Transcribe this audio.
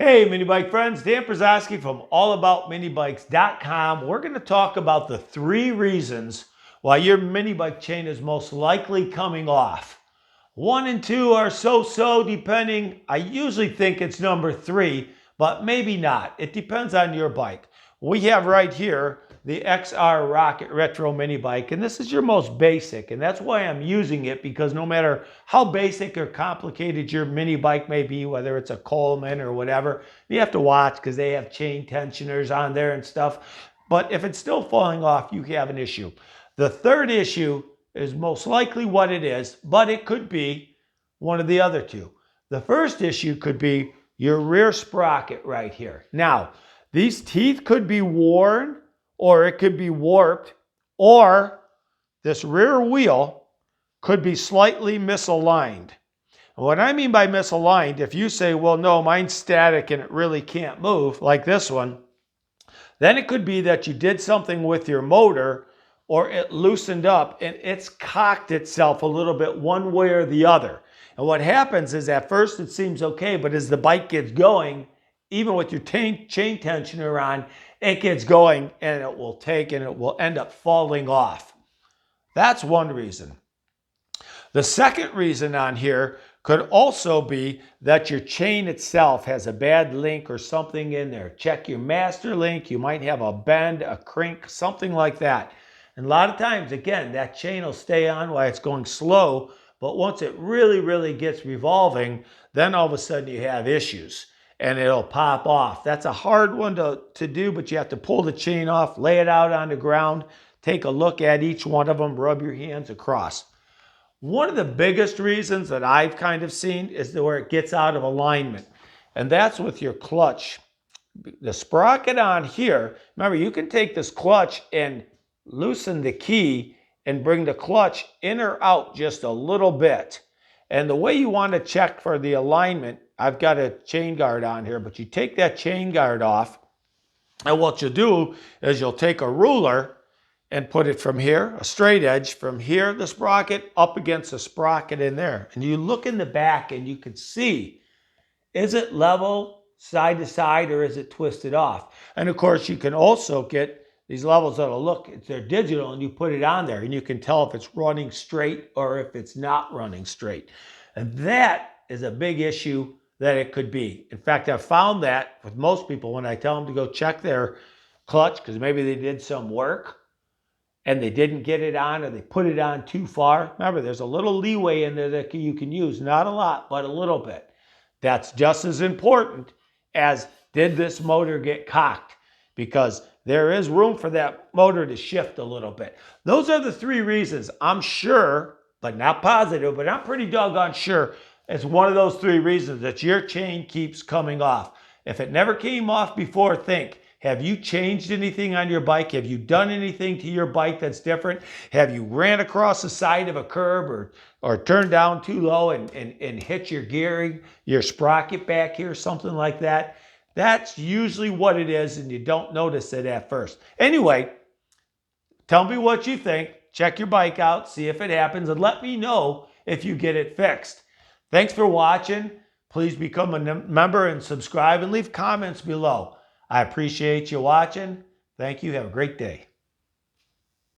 Hey, mini bike friends, Dan Prozowski from allaboutminibikes.com. We're going to talk about the 3 reasons why your mini bike chain is most likely coming off. 1 and 2 are so-so depending. I usually think it's number 3, but maybe not. It depends on your bike. We have right here the XR Rocket Retro mini bike, and this is your most basic, and that's why I'm using it, because no matter how basic or complicated your mini bike may be, whether it's a Coleman or whatever, you have to watch because they have chain tensioners on there and stuff. But if it's still falling off, you have an issue. The third issue is most likely what it is, but it could be one of the other 2. The first issue could be your rear sprocket right here. Now, these teeth could be worn, or it could be warped, or this rear wheel could be slightly misaligned. And what I mean by misaligned, if you say, well, no, mine's static and it really can't move, like this one, then it could be that you did something with your motor, or it loosened up and it's cocked itself a little bit one way or the other. And what happens is at first it seems okay, but as the bike gets going, even with your chain tensioner on, it gets going and it will take and it will end up falling off. That's one reason. The second reason on here could also be that your chain itself has a bad link or something in there. Check your master link. You might have a bend, a crink, something like that. And a lot of times, again, that chain will stay on while it's going slow, but once it really gets revolving, then all of a sudden you have issues and it'll pop off. That's a hard one to do, but you have to pull the chain off, lay it out on the ground, take a look at each one of them, rub your hands across. One of the biggest reasons that I've kind of seen is where it gets out of alignment, and that's with your clutch. The sprocket on here, remember, you can take this clutch and loosen the key and bring the clutch in or out just a little bit. And the way you want to check for the alignment, I've got a chain guard on here, but you take that chain guard off, and what you'll do is you'll take a ruler and put it from here, a straight edge, from here, the sprocket, up against the sprocket in there. And you look in the back and you can see, is it level side to side or is it twisted off? And of course, you can also get these levels that'll look, they're digital, and you put it on there and you can tell if it's running straight or if it's not running straight. And that is a big issue that it could be. In fact, I've found that with most people when I tell them to go check their clutch, because maybe they did some work and they didn't get it on or they put it on too far. Remember, there's a little leeway in there that you can use, not a lot, but a little bit. That's just as important as did this motor get cocked, because there is room for that motor to shift a little bit. Those are the 3 reasons. I'm sure, but not positive, but I'm pretty doggone sure it's one of those 3 reasons that your chain keeps coming off. If it never came off before, think, have you changed anything on your bike? Have you done anything to your bike that's different? Have you ran across the side of a curb or turned down too low and hit your gearing, your sprocket back here, something like that? That's usually what it is, and you don't notice it at first. Anyway, tell me what you think. Check your bike out, see if it happens, and let me know if you get it fixed. Thanks for watching. Please become a member and subscribe and leave comments below. I appreciate you watching. Thank you. Have a great day.